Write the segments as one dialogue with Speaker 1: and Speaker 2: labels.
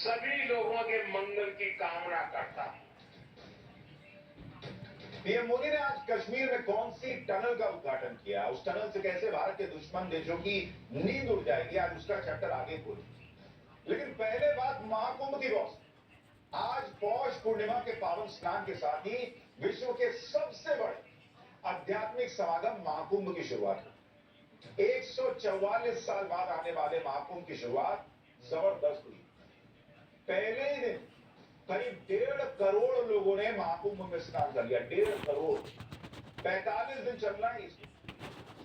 Speaker 1: सभी लोगों के मंगल की कामना करता हूं।
Speaker 2: पीएम मोदी ने आज कश्मीर में कौन सी टनल का उद्घाटन किया, उस टनल से कैसे भारत के दुश्मन देशों की नींद उड़ जाएगी, आज उसका चैप्टर आगे खोले। लेकिन पहले बात महाकुंभ की बॉस। आज पौष पूर्णिमा के पावन स्नान के साथ ही विश्व के सबसे बड़े आध्यात्मिक समागम महाकुंभ की शुरुआत हुई। 144 साल बाद आने वाले महाकुंभ की शुरुआत जबरदस्त हुई। पहले ही दिन करीब 1.5 करोड़ लोगों ने महाकुंभ में स्नान कर लिया। 1.5 करोड़, 45 दिन चलना है इसको।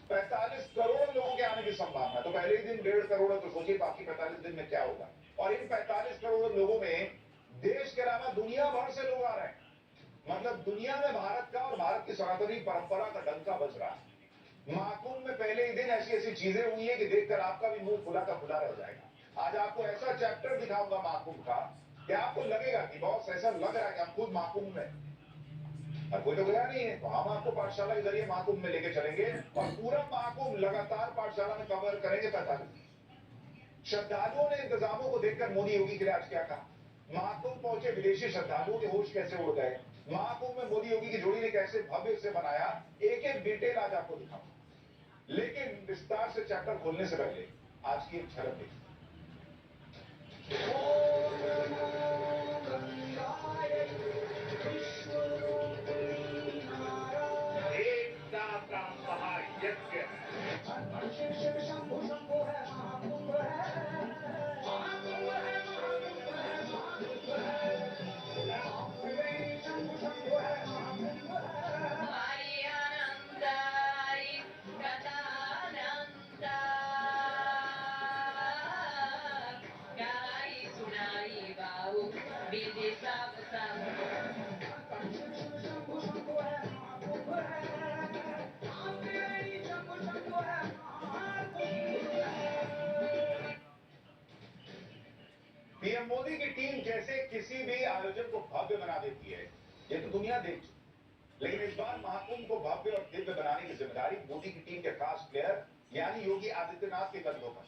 Speaker 2: 45 करोड़ लोगों के आने की संभावना। तो पहले ही दिन 1.5 करोड़ है, तो सोचिए बाकी 45 दिन में क्या होगा। और इन 45 करोड़ लोगों में देश के अलावा दुनिया भर से लोग आ रहे हैं। मतलब दुनिया में भारत का और भारत की सनातनी परंपरा का डंका बज रहा है। महाकुंभ में पहले ही दिन ऐसी ऐसी चीजें हुई है कि देखकर आपका भी मुंह खुला का खुला रह जाएगा। आज आपको ऐसा चैप्टर दिखाऊंगा महाकुंभ का कि आपको लगेगा कि बॉस ऐसा लग रहा है कि हम खुद महाकुंभ में, और कोई तो गया नहीं है, तो हम आपको पाठशाला के जरिए महाकुंभ में लेके चलेंगे और पूरा महाकुंभ लगातार पाठशाला में कवर करेंगे। 45 श्रद्धालुओं ने इंतजामों को देखकर मोदी योगी के लिए आज क्या कहा। महाकुंभ पहुंचे विदेशी श्रद्धालुओं के होश कैसे उड़ गए। महाकुंभ में मोदी योगी की जोड़ी ने कैसे भव्य से बनाया, एक एक डिटेल आज आपको दिखाऊंगा। लेकिन विस्तार से चैप्टर खोलने से पहले आज की एक झलक देखिए।
Speaker 1: एकता का महायज्ञ
Speaker 2: पीएम मोदी की टीम जैसे किसी भी आयोजन को भव्य बना देती है, ये तो दुनिया देख चुकी। लेकिन इस बार महाकुंभ को भव्य और दिव्य बनाने की जिम्मेदारी मोदी की टीम के खास प्लेयर यानी योगी आदित्यनाथ के कंधों पर।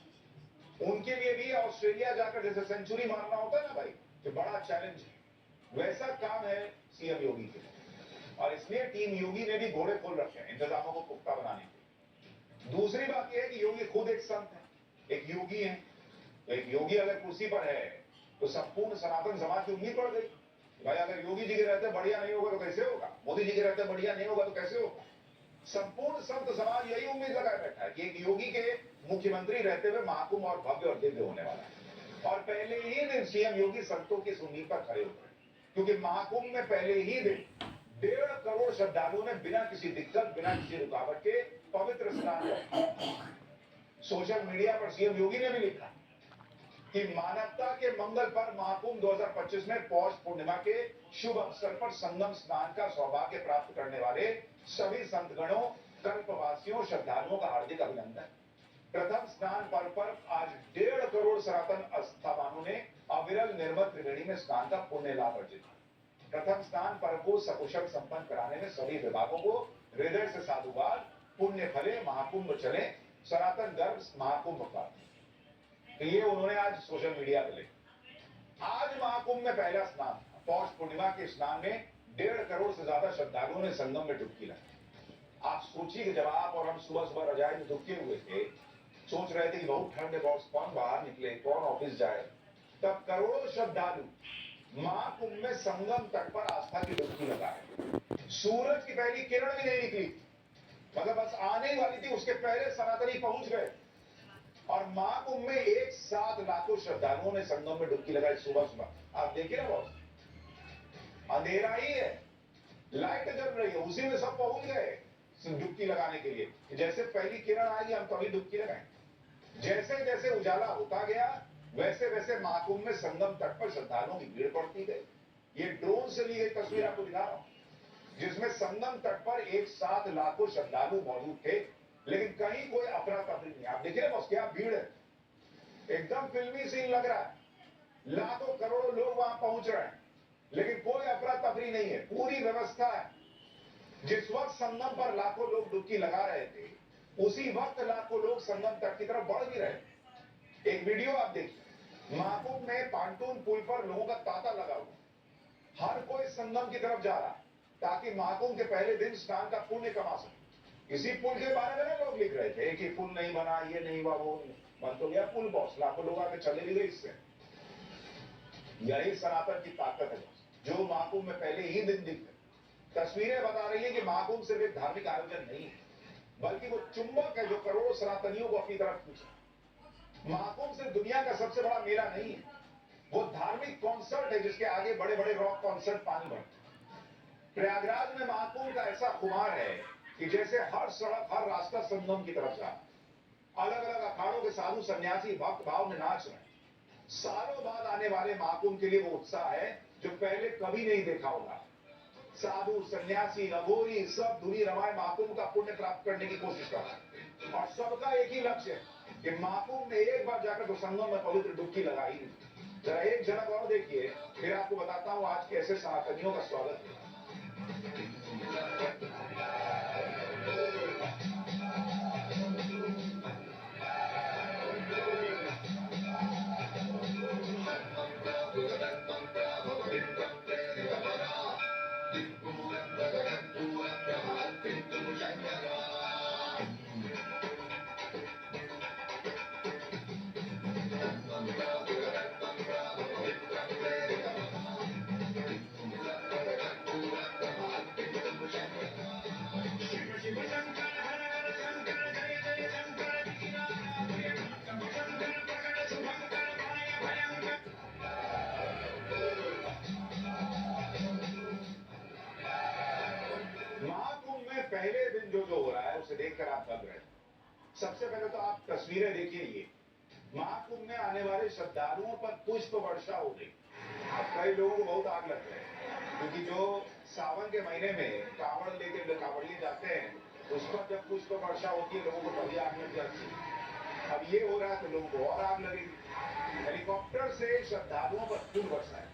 Speaker 2: उनके लिए भी ऑस्ट्रेलिया जाकर जैसे सेंचुरी मारना होता है ना भाई, तो बड़ा चैलेंज है, वैसा काम है सीएम योगी के लिए। और इसलिए टीम योगी ने भी घोड़े खोल रखे हैं इंतजामों को पुख्ता बनाने के। दूसरी बात यह है कि योगी खुद एक संत है, एक योगी है। तो एक योगी अगर कुर्सी पर है तो संपूर्ण सनातन समाज की उम्मीद बढ़ गई। भाई अगर योगी जी के रहते बढ़िया नहीं होगा तो कैसे होगा, मोदी जी के रहते बढ़िया नहीं होगा तो कैसे होगा। संपूर्ण संत समाज यही उम्मीद लगाए बैठा है कि एक योगी के मुख्यमंत्री रहते हुए महाकुंभ और भव्य और दिव्य होने वाला है। और पहले ही दिन सीएम योगी संतों की इस उम्मीद पर खड़े उतरे, क्योंकि महाकुंभ में पहले ही दिन 1.5 करोड़ श्रद्धालुओं ने बिना किसी दिक्कत, बिना किसी रुकावट के पवित्र स्नान किया। सोशल मीडिया पर सीएम योगी ने भी लिखा कि मानवता के मंगल पर महाकुंभ 2025 में पौष पूर्णिमा के शुभ अवसर पर संगम स्नान का सौभाग्य प्राप्त करने वाले सभी संतगणों, कल्पवासियों, श्रद्धालुओं का हार्दिक अभिनंदन। प्रथम स्नान पर्व पर आज 1.5 करोड़ सनातन आस्थावानों ने अविरल निर्मल त्रिवेणी में स्नान का पुण्य लाभ अर्जित किया। प्रथम स्नान पर्व को सकुशल संपन्न कराने में सभी विभागों को हृदय से साधुवाद। पुण्य फले महाकुंभ चले, सनातन गर्भ महाकुंभ का। तो ये उन्होंने आज सोशल मीडिया पे लिखा। आज महाकुंभ में पहला स्नान, पौष पूर्णिमा के स्नान में 1.5 करोड़ से ज्यादा श्रद्धालुओं ने संगम में डुबकी लाई। आप सोचिए कि जब आप और हम सुबह सुबह रजाई में डुबके हुए थे, सोच रहे थे कि बहुत ठंड है, बहुत कौन बाहर निकले, कौन ऑफिस जाए, तब करोड़ों श्रद्धालु महाकुंभ में संगम तट पर आस्था की डुबकी लगाए। सूरज की पहली किरण भी नहीं निकली, मतलब बस आने वाली थी, उसके पहले सनातनी पहुंच गए। और महाकुंभ में एक साथ लाखों श्रद्धालुओं ने संगम में डुबकी लगाई सुबह सुबह। आप देखिए ना बॉस, अंधेरा ही है, लाइट जल रही है, उसी में सब पहुंच गए डुबकी लगाने के लिए। जैसे पहली किरण आएगी हम तभी डुबकी लगाएंगे। जैसे जैसे उजाला होता गया वैसे वैसे महाकुंभ में संगम तट पर श्रद्धालुओं की भीड़ बढ़ती गई। ये ड्रोन से ली गई तस्वीर आपको दिखा रहा हूं, जिसमें संगम तट पर एक साथ लाखों श्रद्धालु मौजूद थे, लेकिन कहीं कोई अफरा तफरी नहीं। आप देखिए ना बस क्या भीड़ है, एकदम फिल्मी सीन लग रहा है। लाखों करोड़ों लोग वहां पहुंच रहे हैं, लेकिन कोई अफरा तफरी नहीं है, पूरी व्यवस्था है। जिस वक्त संगम पर लाखों लोग डुबकी लगा रहे थे, उसी वक्त लाखों लोग संगम तट की तरफ बढ़ भी रहे थे। एक वीडियो आप देखिए, महाकुंभ में पांटून पुल पर लोगों का तांता लगा हुआ, हर कोई संगम की तरफ जा रहा ताकि महाकुंभ के पहले दिन स्नान का पुण्य कमा सके। इसी पुल के बारे में ना लोग लिख रहे थे कि पुल नहीं बना, ये नहीं हुआ, वो नहीं बन तो गया पुल बॉस, लाखों लोग आके चले भी गए इससे। यही सनातन की ताकत है जो महाकुंभ में पहले ही दिन दिखते। तस्वीरें बता रही है कि महाकुंभ सिर्फ एक धार्मिक आयोजन नहीं है, बल्कि वो चुंबक है जो करोड़ों सनातनियों को अपनी तरफ खींचे। महाकुंभ सिर्फ दुनिया का सबसे बड़ा मेला नहीं है, वो धार्मिक कॉन्सर्ट है जिसके आगे बड़े बड़े रॉक कॉन्सर्ट पानी भरते। प्रयागराज में महाकुंभ का ऐसा खुमार है कि जैसे हर सड़क, हर रास्ता संगम की तरफ जा, अलग अलग अखाड़ों के साधु सन्यासी भक्त भाव में नाच रहे हैं। सालों बाद आने वाले महाकुंभ के लिए वो उत्साह है जो पहले कभी नहीं देखा होगा। साधु सन्यासी अघोरी सब धुनी रमाए महाकुंभ का पुण्य प्राप्त करने की कोशिश कर रहे हैं और सबका एक ही लक्ष्य है कि महाकुंभ में एक बार जाकर तो संगम में पवित्र डुबकी लगाई नहीं। जरा एक झलक और देखिए, फिर आपको बताता हूं आज कैसे सनातनियों का स्वागत है। महाकुंभ में पहले दिन जो हो रहा है उसे देखकर आप दंग रहे हैं। सबसे पहले तो आप तस्वीरें देखिए, ये महाकुंभ में आने वाले श्रद्धालुओं पर पुष्प वर्षा हो गई। अब कई लोगों को बहुत आग लग रहा है क्योंकि जो सावन के महीने में कांवड़ लेके कांवड़िए जाते हैं उस पर जब पुष्प वर्षा होती है लोगों को तभी आग लग जाती है। अब ये हो रहा है तो लोगों को और आग लगेगी। हेलीकॉप्टर से श्रद्धालुओं पर फूल वर्षा है।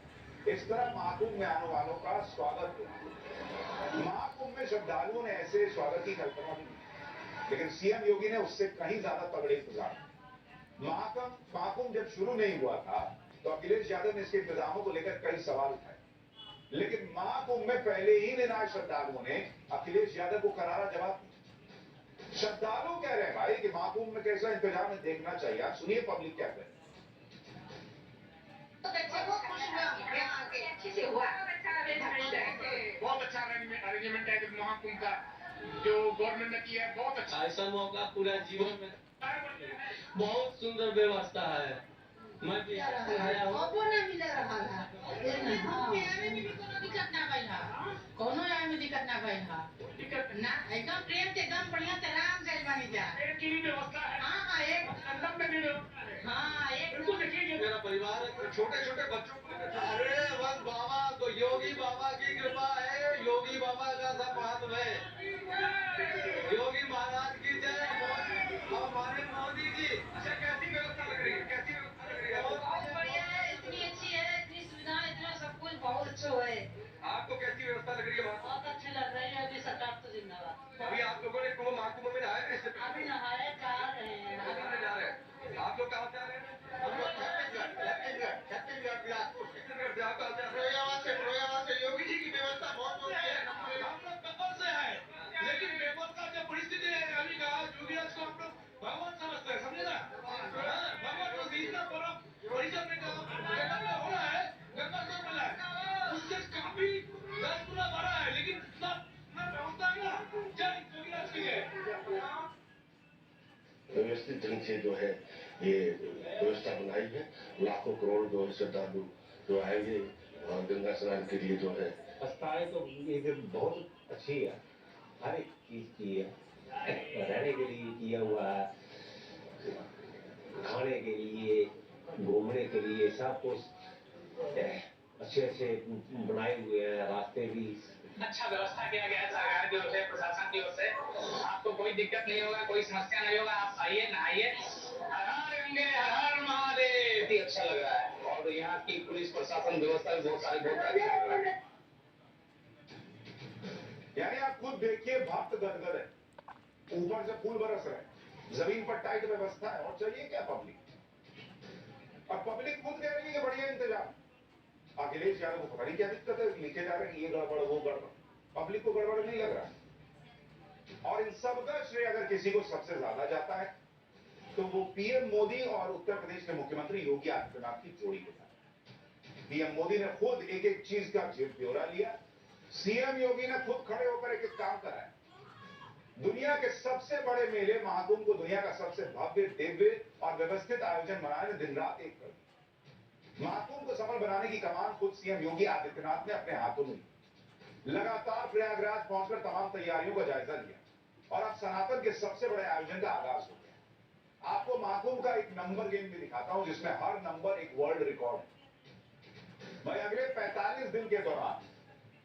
Speaker 2: इस तरह महाकुंभ में आने वालों का स्वागत हुआ। महाकुंभ में श्रद्धालुओं ने ऐसे स्वागत की कल्पना भी की, लेकिन सीएम योगी ने उससे कहीं ज्यादा तगड़े इंतजाम। महाकुंभ जब शुरू नहीं हुआ था तो अखिलेश यादव ने इसके इंतजामों को लेकर कई सवाल उठाए, लेकिन महाकुंभ में पहले ही दिन आए श्रद्धालुओं ने अखिलेश यादव को करारा जवाब दिया। श्रद्धालु कह रहे हैं भाई कि महाकुंभ में कैसा इंतजाम है देखना चाहिए। आप सुनिए पब्लिक क्या कह रहे हैं।
Speaker 1: बहुत अच्छा अरेंजमेंट है महाकुंभ का जो गवर्नमेंट ने किया है, बहुत अच्छा।
Speaker 3: ऐसा मौका पूरा जीवन में बहुत सुंदर व्यवस्था है। मैं भी आया हूँ।
Speaker 4: कोनो जाए में दिक्कत ना भइल हा ना, एकदम प्रेम से एकदम बढ़िया से आराम से बनी जा।
Speaker 1: एक की भी व्यवस्था है।
Speaker 4: हाँ एक
Speaker 1: संगम में भी व्यवस्था है।
Speaker 4: हाँ एक
Speaker 1: बिल्कुल देखिए
Speaker 3: मेरा परिवार छोटे छोटे बच्चों को लेकर, अरे बस बाबा तो योगी बाबा की कृपा है, योगी बाबा का सब हाथ है। योगी महाराज की जय, हमारे मोदी जी।
Speaker 1: अच्छा, कैसी व्यवस्था लग रही है? कैसी व्यवस्था लग रही है?
Speaker 4: बहुत बढ़िया है, इतनी अच्छी है, इतनी सुविधा, इतना सब कुछ बहुत अच्छा है।
Speaker 1: आपको कैसी व्यवस्था लग रही है वहाँ?
Speaker 4: बहुत अच्छी लग रही है। अभी सरकार तो जिंदाबाद।
Speaker 1: अभी आप लोगों ने कुंभ महाकुंभ में नहाया है?
Speaker 4: अभी नहाए जा रहे हैं।
Speaker 1: अभी नहीं जा रहे हैं। आप लोग कहाँ से आ रहे हैं?
Speaker 2: हम लोग छत्तीसगढ़ बिलासपुर से।
Speaker 1: छत्तीसगढ़ से आप कहाँ से आ रहे हैं?
Speaker 2: योगी जी की व्यवस्था बहुत होती है।
Speaker 1: हम लोग कब्बल से हैं, लेकिन व्यवस्था जो परिस्थिति है अभी का योगी राज को हम लोग भगवान समझते हैं, समझे ना? भगवान को इतना बड़ा परिसर में गंगा में हो रहा है, गंगा से मिला है, उससे काफी 10 गुना बड़ा है, लेकिन इतना व्यवस्था है ना, जय योगी राज की है।
Speaker 5: व्यवस्थित ढंग से जो है ये व्यवस्था बनाई है। लाखों करोड़ जो श्रद्धालु जो आएंगे और गंगा स्नान के लिए जो है।
Speaker 6: व्यवस्थाएं तो ये बहुत अच्छी है, हर एक चीज की है, रहने के लिए किया हुआ है, खाने के लिए, घूमने के लिए, सब कुछ अच्छे अच्छे बनाए हुए हैं। रास्ते भी
Speaker 7: अच्छा व्यवस्था किया गया है सरकार की ओर से, प्रशासन की ओर से। आपको कोई दिक्कत नहीं होगा, कोई समस्या नहीं होगा। आप आइए, नहाइए। हर हर गंगे, हर हर महादेव। भी अच्छा लग रहा है और यहाँ की पुलिस प्रशासन व्यवस्था भी बहुत सारी बहुत अच्छी लग रहा है।
Speaker 2: यानी आप खुद देखिए, भक्त गदगद है, ऊपर से फूल बरस रहे हैं, जमीन पर टाइट व्यवस्था है, और चाहिए क्या पब्लिक। और पब्लिक खुद कह रही है कि बढ़िया इंतजाम। अखिलेश यादव को पता नहीं क्या दिक्कत है, लिखे जा रहे हैं कि ये गड़बड़ वो गड़बड़, पब्लिक को गड़बड़ नहीं लग रहा। और इन सब का श्रेय अगर किसी को सबसे ज्यादा जाता है तो वो पीएम मोदी और उत्तर प्रदेश के मुख्यमंत्री योगी आदित्यनाथ की जोड़ी को जाता है। पीएम मोदी ने खुद एक एक चीज का ब्यौरा लिया, सीएम योगी ने खुद खड़े होकर एक एक काम कराया। दुनिया के सबसे बड़े मेले महाकुंभ को दुनिया का सबसे भव्य, दिव्य और व्यवस्थित आयोजन बनाने में दिन रात एक कर दिया। महाकुंभ को सफल बनाने की कमान खुद सीएम योगी आदित्यनाथ ने अपने हाथों में ली। लगातार प्रयागराज पहुंचकर तमाम तैयारियों का जायजा लिया और अब सनातन के सबसे बड़े आयोजन का आगाज हो गया। आपको महाकुंभ का एक नंबर गेम भी दिखाता हूं जिसमें हर नंबर एक वर्ल्ड रिकॉर्ड है। भाई अगले 45 दिन के दौरान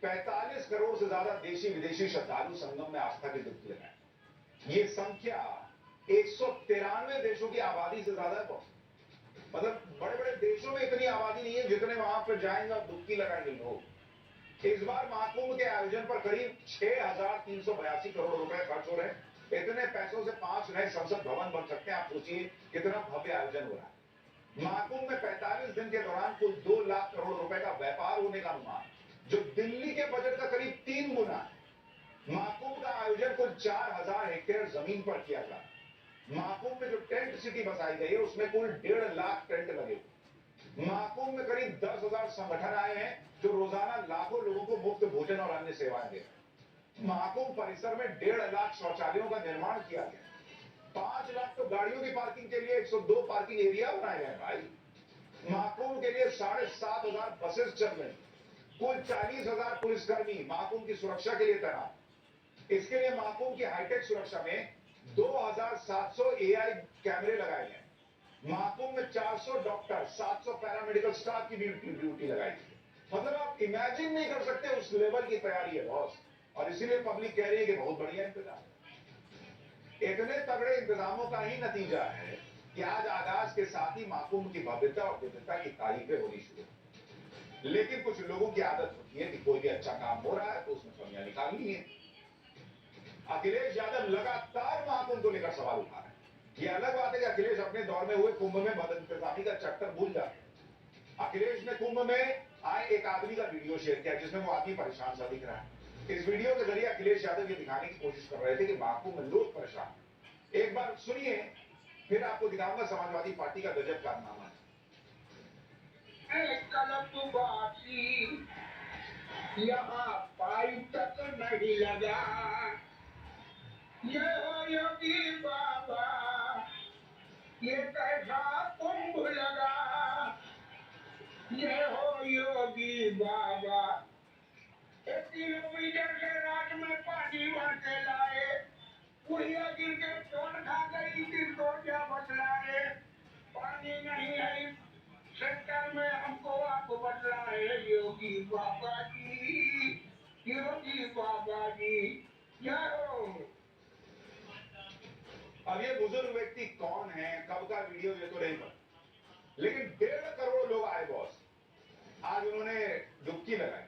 Speaker 2: 45 करोड़ से ज्यादा देशी विदेशी श्रद्धालु संगम में आस्था की डुबकी लगाए। ये संख्या 193 देशों की आबादी से ज्यादा है। मतलब बड़े बड़े देशों में इतनी आबादी नहीं है जितने वहां पर जाएंगे और डुबकी लगाएंगे लोग। इस बार महाकुंभ के आयोजन पर करीब 6,382 करोड़ रुपए खर्च हो रहे हैं। इतने पैसों से 5 नए संसद भवन बन सकते हैं। आप सोचिए कितना भव्य आयोजन हो रहा है। महाकुंभ में 45 दिन के दौरान कुल 2 लाख करोड़ रुपए का व्यापार होने का अनुमान, जो दिल्ली के बजट का करीब 3 गुना है। महाकुंभ का आयोजन कुल 4,000 हेक्टेयर जमीन पर किया गया। महाकुंभ में जो टेंट सिटी बसाई गई है उसमें कुल 1.5 लाख टेंट लगे हुए। महाकुंभ में करीब 10,000 संगठन आए हैं जो रोजाना लाखों लोगों को मुफ्त भोजन और अन्य सेवाएं दे रहे हैं। महाकुंभ परिसर में 1.5 लाख शौचालयों का निर्माण किया गया। 5 लाख तो गाड़ियों की पार्किंग के लिए 102 पार्किंग एरिया बनाए गए भाई। महाकुंभ के लिए 7,500 बसेस चल रही। कुल 40,000 पुलिसकर्मी महाकुंभ की सुरक्षा के लिए तैनात। इसके लिए महाकुंभ की हाईटेक सुरक्षा में 2,700 एआई कैमरे लगाए गए। महाकुंभ में 400 डॉक्टर, 700 पैरामेडिकल स्टाफ की ड्यूटी लगाई गई। मतलब आप इमेजिन नहीं कर सकते उस लेवल की तैयारी है बॉस। और इसीलिए पब्लिक कह रही है कि बहुत बढ़िया इंतजाम। इतने तगड़े इंतजामों का ही नतीजा है कि आज आगाज के साथ ही महाकुंभ की भव्यता और दिव्यता की तारीफें होनी शुरू। लेकिन कुछ लोगों की आदत होती है कि कोई भी अच्छा काम हो रहा है तो उसमें कमियां निकालनी है। अखिलेश यादव लगातार महाकुंभ को लेकर सवाल उठा रहे हैं। यह अलग बात है कि अखिलेश अपने दौर में हुए कुंभ में बदइंतजामी का चक्कर भूल जाते हैं। अखिलेश ने कुंभ में आए एक आदमी का वीडियो शेयर किया जिसमें वो आदमी परेशान सा दिख रहा है। इस वीडियो के जरिए अखिलेश यादव ये दिखाने की कोशिश कर रहे थे कि महाकुंभ में लोग परेशान हैं। एक बार सुनिए, फिर आपको दिखाऊंगा समाजवादी पार्टी का गजब कारनामा।
Speaker 8: यहाँ पाइप तक नहीं लगा, ये हो योगी बाबा, ये कैसा कुंभ लगा, ये हो योगी बाबा। 1 किलोमीटर के रात में पानी भर के लाए, पुड़िया गिर के चोट खा गई, फिर तो क्या बतलाए, पानी नहीं है सेंटर में, हमको आप बतलाए योगी बाबा जी, योगी बाबा जी, जय हो।
Speaker 2: अब ये बुजुर्ग व्यक्ति कौन है, कब का वीडियो, ये तो नहीं पता, लेकिन 1.5 करोड़ लोग आए बॉस। आज उन्होंने डुबकी लगाई।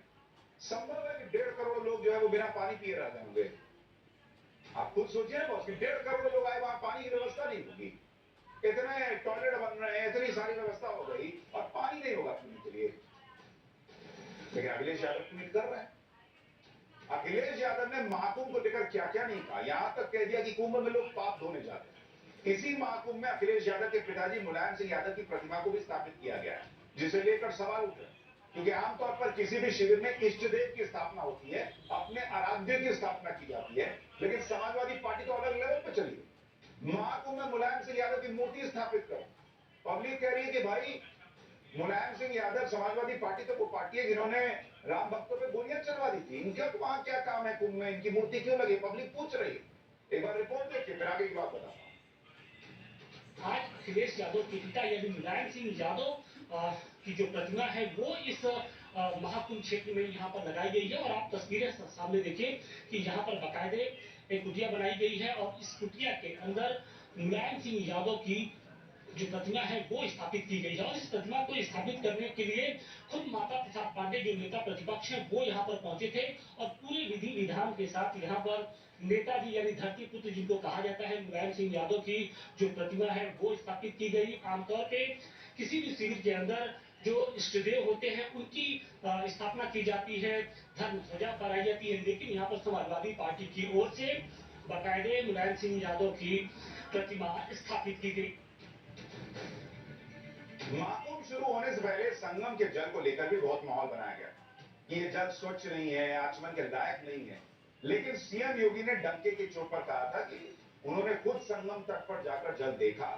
Speaker 2: संभव है कि 1.5 करोड़ लोग जो है वो बिना पानी पिए रह गए होंगे। आप खुद सोचिए ना बॉस कि 1.5 करोड़ लोग आए, वहां पानी की व्यवस्था नहीं होगी। इतने टॉयलेट बन रहे हैं, इतनी सारी व्यवस्था हो गई और पानी नहीं होगा पीने के लिए। लेकिन अखिलेश यादव ट्वीट कर रहे हैं। अखिलेश यादव ने महाकुंभ को लेकर क्या क्या नहीं कहा, यहां तक कह दिया कि कुंभ में लोग पाप धोने जाते हैं। इसी महाकुंभ में अखिलेश यादव के पिताजी मुलायम सिंह यादव की प्रतिमा को भी स्थापित किया गया है, जिसे लेकर सवाल उठ रहे हैं। क्योंकि आमतौर पर किसी भी शिविर में इष्ट देव की स्थापना होती है, अपने आराध्य की स्थापना की जाती है, लेकिन समाजवादी पार्टी तो अलग लेवल पर चली है। महाकुंभ में मुलायम सिंह यादव की मूर्ति स्थापित करो। पब्लिक कह रही है कि भाई मुलायम सिंह यादव समाजवादी पार्टी तो वो पार्टी है जिन्होंने राम भक्तों पे गोलियां चलवा दी थी, इनका तो वहां क्या काम है कुंभ में, इनकी मूर्ति क्यों लगी, पब्लिक पूछ रही है। एक बार रिपोर्ट देखिए, फिर आगे की बात बताता हूं।
Speaker 9: आज अखिलेश यादव के पिता यानी मुलायम सिंह यादव की जो प्रतिमा है वो इस महाकुंभ क्षेत्र में यहाँ पर लगाई गई है। और आप तस्वीरें सामने देखिए कि यहाँ पर बाकायदे एक कुटिया बनाई गई है और इस कुटिया के अंदर मुलायम सिंह यादव की जो प्रतिमा है वो स्थापित की गई है। और इस प्रतिमा को स्थापित करने के लिए खुद माता प्रसाद पांडे जो नेता प्रतिपक्ष है वो यहाँ पर पहुंचे थे और पूरे विधि विधान के साथ यहाँ पर नेताजी यानी धरती पुत्र जिनको कहा जाता है मुलायम सिंह यादव की जो प्रतिमा है वो स्थापित की गई। आमतौर पे किसी भी शिविर के अंदर जो इष्टदेव होते हैं उनकी स्थापना की जाती है, धर्म ध्वजा फहराई जाती है। लेकिन यहाँ पर समाजवादी पार्टी की ओर से बाकायदे मुलायम सिंह यादव की प्रतिमा स्थापित की गई।
Speaker 2: महाकुंभ शुरू होने से पहले संगम के जल को लेकर भी बहुत माहौल बनाया गया कि ये जल स्वच्छ नहीं है, आचमन के लायक नहीं है। लेकिन सीएम योगी ने डंके की चोट पर कहा था कि उन्होंने खुद संगम तट पर जाकर जल देखा,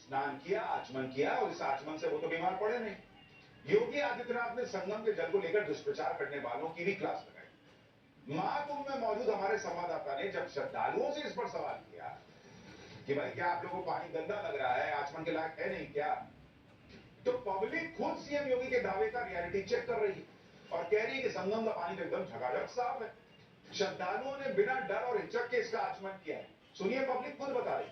Speaker 2: स्नान किया, आचमन किया और इस आचमन से वो तो बीमार पड़े नहीं। योगी आदित्यनाथ ने संगम के जल को लेकर दुष्प्रचार करने वालों की भी क्लास लगाई। महाकुंभ में मौजूद हमारे संवाददाता ने जब श्रद्धालुओं से इस पर सवाल किया कि भाई क्या आप लोगों को पानी गंदा लग रहा है, आचमन के लायक है नहीं क्या, तो पब्लिक खुद सीएम योगी के दावे का रियलिटी चेक कर रही है और कह रही है कि संगम का पानी तो एकदम झकाझक साफ है। श्रद्धालुओं ने बिना डर और हिचक के इसका आचमन किया है। सुनिए, पब्लिक खुद बता रही।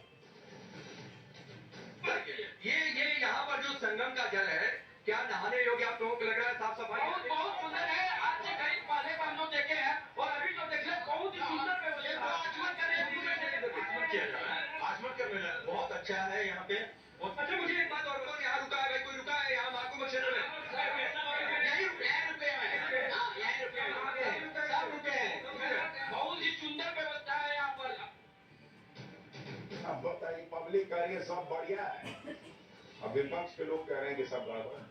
Speaker 3: ये यहाँ पर जो संगम का जल है, क्या नहाने योग्य आप लोगों को लग रहा है? साफ सफाई
Speaker 1: बहुत सुंदर है। आज से कहीं पहले हम लोग देखे हैं और अभी जो देख रहे हैं बहुत ही सुंदर व्यवस्था है। आचमन
Speaker 3: किया जा रहा है, आचमन कर रहे हैं, बहुत अच्छा है यहाँ पे। अच्छा, मुझे एक बात और बताओ, यहाँ रुका है भाई, कोई रुका है यहाँ महाकुंभ क्षेत्र में?
Speaker 1: यही रुके हैं। हाँ, यही रुके हैं।
Speaker 3: सब रुके हैं।
Speaker 1: बहुत ही सुंदर व्यवस्था है यहाँ पर।
Speaker 2: अब बताइए, पब्लिक कह रही है सब बढ़िया है, अब विपक्ष के लोग कह रहे हैं कि सब गड़बड़ है।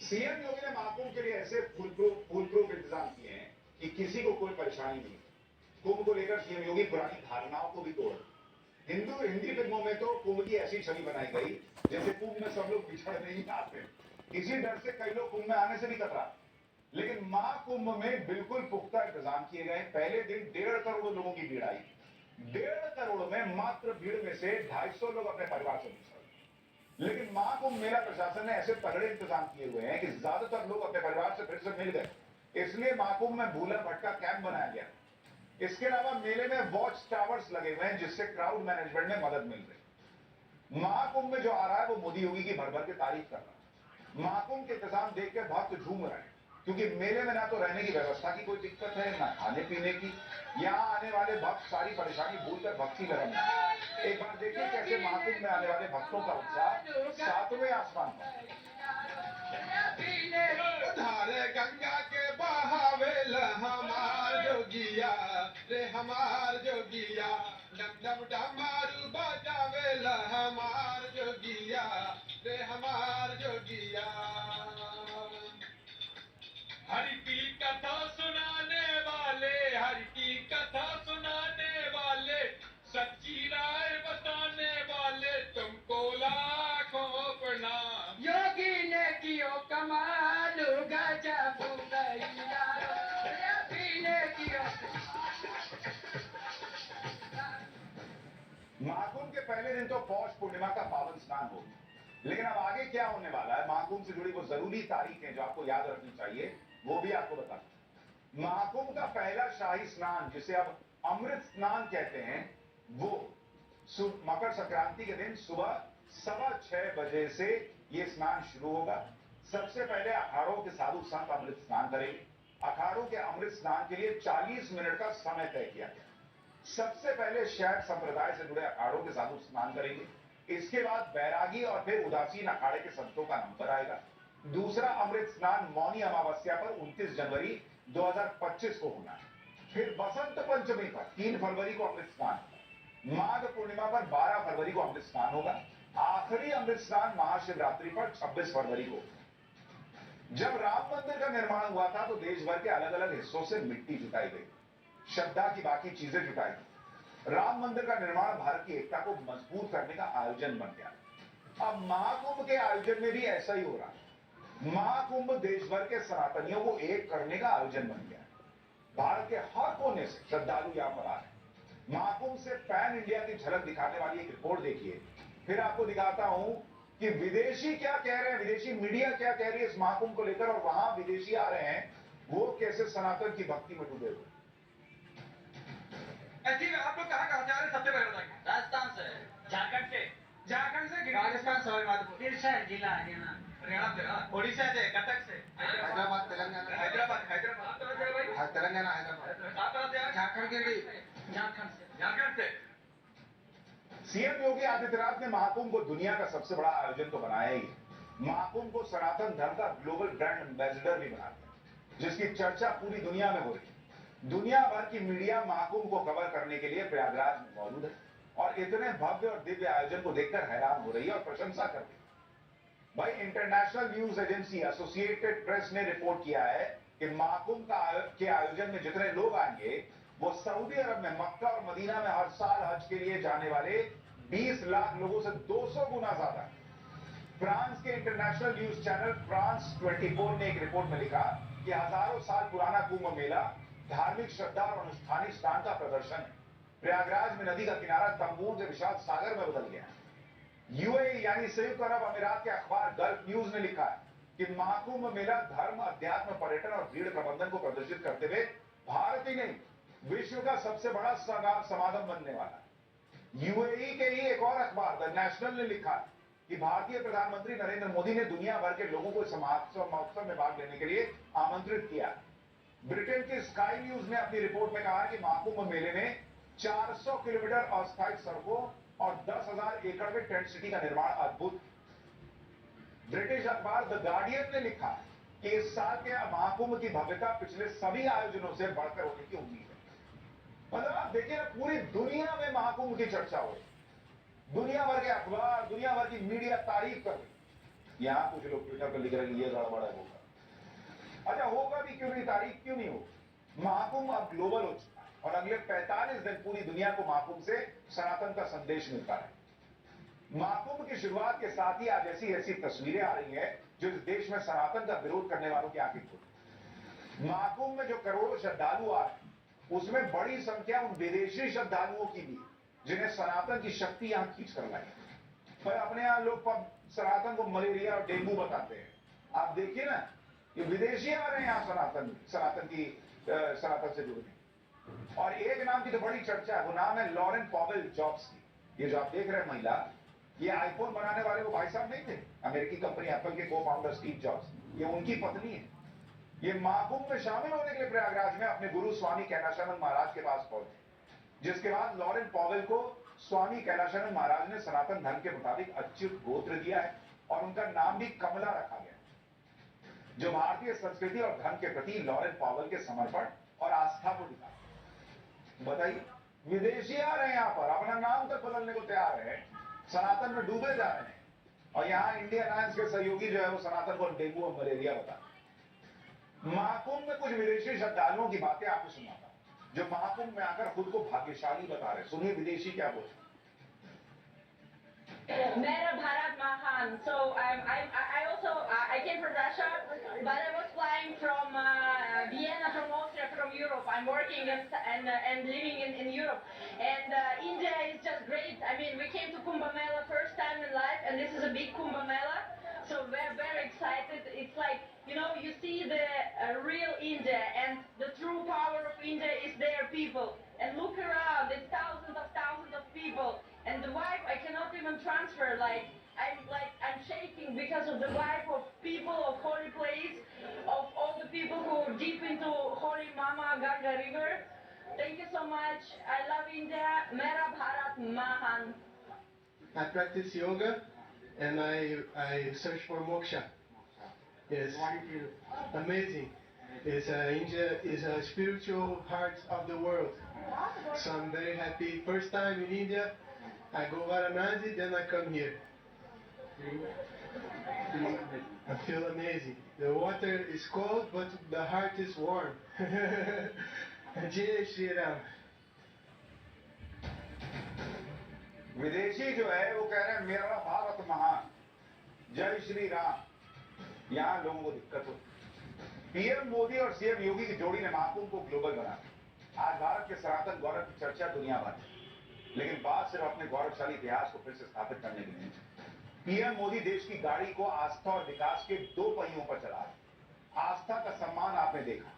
Speaker 2: सीएम योगी ने महाकुंभ के लिए ऐसे फूलप्रूफ इंतजाम किए हैं कि किसी को कोई परेशानी नहीं। कुंभ को लेकर सीएम योगी पुरानी धारणाओं को भी तोड़। हिंदी फिल्मों में तो कुंभ की ऐसी छवि बनाई गई जैसे कुंभ में सब लोग बिछड़ नहीं आते। इसी डर से कई लोग कुंभ में आने से भी कतरा। लेकिन महाकुंभ में बिल्कुल पुख्ता इंतजाम किए गए। पहले दिन 1.5 करोड़ लोगों की भीड़ आई। 1.5 करोड़ में मात्र भीड़ में से 250 लोग अपने परिवार से मिले। लेकिन महाकुंभ मेला प्रशासन ने ऐसे तगड़े इंतजाम किए हुए हैं कि ज्यादातर लोग अपने परिवार से फिर से मिल गए। इसलिए महाकुंभ में भूला भटका कैंप बनाया गया। इसके अलावा मेले में वॉच टावर्स लगे हुए हैं जिससे क्राउड मैनेजमेंट में मदद मिल रही। महाकुंभ में जो आ रहा है वो मोदी योगी की भर-भर के तारीफ कर रहा है। महाकुंभ के इंतजाम देख के भक्त झूम रहे हैं क्योंकि मेले में ना तो रहने की व्यवस्था की कोई दिक्कत है, ना खाने पीने की। यहाँ आने वाले भक्त सारी परेशानी भूलकर भक्ति में रंगे। एक बार देखिए कैसे महाकुंभ में आने वाले भक्तों का उत्साह 7वें आसमान पर।
Speaker 8: धारे गंगा के बहावेल हमार जोगिया रे, हमार जोगिया डम डम डमारू बजावेल हमार जोगिया रे, हमार जोगिया। हरि की कथा सुनाने वाले, हरि की कथा सुनाने वाले, सच्ची राय बताने वाले, तुमको लाखों प्रणाम। योगी ने कियो कमाल गजब गैया, योगी ने कियो।
Speaker 2: महाकुंभ के पहले दिन तो पौष पूर्णिमा का पावन स्नान हो, लेकिन अब आगे क्या होने वाला है, महाकुंभ से जुड़ी वो जरूरी तारीखें जो आपको याद रखनी चाहिए वो भी आपको बता। महाकुंभ का पहला शाही स्नान जिसे अब अमृत स्नान कहते हैं, वो मकर संक्रांति के दिन सुबह 6:15 बजे से ये स्नान शुरू होगा। सबसे पहले अखाड़ों के साधु संत अमृत स्नान करेंगे। अखाड़ों के अमृत स्नान के लिए 40 मिनट का समय तय किया गया। सबसे पहले शैव संप्रदाय से जुड़े अखाड़ों के साधु स्नान करेंगे। इसके बाद बैरागी और फिर उदासीन अखाड़े के संतों का नंबर आएगा। दूसरा अमृत स्नान मौनी अमावस्या पर 29 जनवरी 2025 को होना है। फिर बसंत पंचमी पर 3 फरवरी को अमृत स्नान। माघ पूर्णिमा पर 12 फरवरी को अमृत स्नान होगा। आखिरी अमृत स्नान महाशिवरात्रि पर 26 फरवरी को। जब राम मंदिर का निर्माण हुआ था तो देश भर के अलग अलग हिस्सों से मिट्टी जुटाई गई, श्रद्धा की बाकी चीजें जुटाई गई। राम मंदिर का निर्माण भारत की एकता को मजबूत करने का आयोजन बन गया। अब महाकुंभ के आयोजन में भी ऐसा ही हो रहा है। महाकुंभ देश भर के सनातनियों को एक करने का आयोजन बन गया। भारत के हर कोने से श्रद्धालु यहां पर आ रहे हैं। महाकुंभ से पैन इंडिया की झलक दिखाने वाली एक रिपोर्ट देखिए, फिर आपको दिखाता हूं कि विदेशी क्या कह रहे हैं, विदेशी मीडिया क्या कह रही है इस महाकुंभ को लेकर, और वहां विदेशी आ रहे हैं वो कैसे सनातन की भक्ति में डूबे हुए।
Speaker 3: ऐसी आप लोग कहाँ जा रहे हैं? सबसे पहले बताइए।
Speaker 1: राजस्थान से, झारखंड से,
Speaker 3: राजस्थान, सवाईमाधोपुर,
Speaker 1: तिरसा जिला हरियाणा,
Speaker 3: हरियाणा से, हाँ, ओडिशा से, कटक से,
Speaker 8: हैदराबाद तेलंगाना,
Speaker 3: हैदराबाद,
Speaker 8: तेलंगाना हैदराबाद,
Speaker 3: झारखंड के लिए, झारखंड से।
Speaker 2: सीएम योगी आदित्यनाथ ने महाकुंभ को दुनिया का सबसे बड़ा आयोजन तो बनाया ही, महाकुंभ को सनातन धर्म का ग्लोबल ब्रांड एम्बेसडर भी बना दिया, जिसकी चर्चा पूरी दुनिया में हो रही है। दुनिया भर की मीडिया महाकुंभ को कवर करने के लिए प्रयागराज में मौजूद है और इतने भव्य और दिव्य आयोजन को देखकर हैरान हो रही है और प्रशंसा कर रही है। भाई, international news agency associated press ने रिपोर्ट किया है कि महाकुंभ के आयोजन में जितने लोग आएंगे वो सऊदी अरब में मक्का और मदीना में हर साल हज के लिए जाने वाले 20 लाख लोगों से 200 गुना ज्यादा है। फ्रांस के इंटरनेशनल न्यूज चैनल फ्रांस 24 ने एक रिपोर्ट में लिखा कि हजारों साल पुराना कुंभ मेला धार्मिक श्रद्धा और अनुष्ठानिक स्नान का प्रदर्शन है। प्रयागराज में नदी का किनारा तंबूर से विशाल सागर में बदल गया है। यूएई यानी संयुक्त अरब अमीरात के अखबार गल्फ न्यूज ने लिखा है कि महाकुंभ मेला धर्म, अध्यात्म, पर्यटन और भीड़ प्रबंधन को प्रदर्शित करते हुए भारत ही नहीं विश्व का सबसे बड़ा समागम बनने वाला है। यूएई के ही एक और अखबार द नेशनल ने लिखा है कि भारतीय प्रधानमंत्री नरेंद्र मोदी ने दुनिया भर के लोगों को इस महोत्सव में भाग लेने के लिए आमंत्रित किया। ब्रिटेन की स्काई न्यूज ने अपनी रिपोर्ट में कहा कि महाकुंभ मेले में 400 किलोमीटर अस्थायी सड़कों और 10,000 एकड़ में टेंट सिटी का निर्माण अद्भुत। ब्रिटिश अखबार द गार्डियन ने लिखा कि इस साल के महाकुंभ की भव्यता पिछले सभी आयोजनों से बढ़कर होने की उम्मीद है। मतलब आप देखिए ना, पूरी दुनिया में महाकुंभ की चर्चा हो रही, दुनिया भर के अखबार, दुनिया भर की मीडिया तारीफ कर रही। यहां कुछ लोग ट्विटर पर लिख रहे हैं ये गड़बड़ है, होगा। अच्छा, होगा भी क्यों नहीं, तारीफ क्यों नहीं होगी? महाकुंभ अब ग्लोबल हो चुका है और अगले 45 दिन पूरी दुनिया को महाकुंभ से सनातन का संदेश मिलता है। महाकुंभ की शुरुआत के साथ ही आज ऐसी ऐसी तस्वीरें आ रही हैं जो इस देश में सनातन का विरोध करने वालों की आंखें खोल। महाकुंभ में जो करोड़ों श्रद्धालु आ रहे हैं उसमें बड़ी संख्या उन विदेशी श्रद्धालुओं की भी जिन्हें सनातन की शक्ति यहां खींच कर लाई। पर अपने यहां लोग सनातन को मलेरिया और डेंगू बताते हैं। आप देखिए ना, ये विदेशी आ रहे हैं यहां सनातन से जुड़ने। और एक नाम की तो बड़ी चर्चा है, वो नाम है लॉरेन पॉवेल जॉब्स की। ये जो आप देख रहे हैं महिला, ये आईफोन बनाने वाले वो भाई साहब नहीं थे, अमेरिकी कंपनी एप्पल के को फाउंडर स्टीव जॉब्स, ये उनकी पत्नी है। ये महाकुंभ में शामिल होने के लिए प्रयागराज में अपने गुरु स्वामी कैलाशानंद महाराज के पास पहुंचे, जिसके बाद लॉरेन पॉवेल को स्वामी कैलाशानंद महाराज ने सनातन धर्म के मुताबिक अच्युत गोत्र दिया है और उनका नाम भी कमला रखा गया, जो भारतीय संस्कृति और धर्म के प्रति लॉरेन पॉवेल के समर्पण और आस्था को दिखाता। बताइए, विदेशी आ रहे हैं यहां पर, अपना नाम तक बदलने को तैयार है, सनातन में डूबे जा रहे हैं, और यहां इंडियन अलायंस के सहयोगी जो है वो सनातन को डेंगू और मलेरिया बता। महाकुंभ में कुछ विदेशी श्रद्धालुओं की बातें आपको सुनाता हूं जो महाकुंभ में आकर खुद को भाग्यशाली बता रहे। सुनिए विदेशी क्या बोलते।
Speaker 10: Mera Bharat Mahan. So I came from Russia, but I was flying from Vienna, from Austria, from Europe. I'm working and living in Europe, and India is just great. I mean, we came to Kumbh Mela first time in life, and this is a big Kumbh Mela, so we're very excited. It's like, you know, you see the real India, and the true power of India is their people. And look around, it's thousands of people. And the vibe, I cannot even transfer, I'm shaking because of the vibe of people, of holy place, of all the people who are deep into holy Mama Ganga river. Thank you so much. I love India. Mera Bharat Mahan.
Speaker 11: I practice yoga and I search for moksha. Yes. Amazing. India is a spiritual heart of the world. So I'm very happy. First time in India. I go Varanasi, then I come here. I feel amazing. The water is cold, but the heart is warm. Jai Shri Ram.
Speaker 2: विदेशी जो है वो कह रहे हैं मेरा भारत महान, जय श्री राम। यहां लोगों को दिक्कत हो। पीएम मोदी और सीएम योगी की जोड़ी ने महाकुंभ को ग्लोबल बना दिया। आज भारत के सनातन गौरव की चर्चा दुनिया भर में, लेकिन बात सिर्फ अपने गौरवशाली इतिहास को फिर से स्थापित करने की नहीं। पीएम मोदी देश की गाड़ी को आस्था और विकास के 2 पहियों पर चला रहे। आस्था का सम्मान आपने देखा।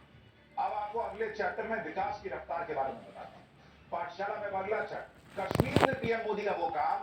Speaker 2: अब आपको अगले चैप्टर में विकास की रफ्तार के बारे में बताता हूं। पाठशाला में अगला चैप्टर, कश्मीर में पीएम मोदी का वो काम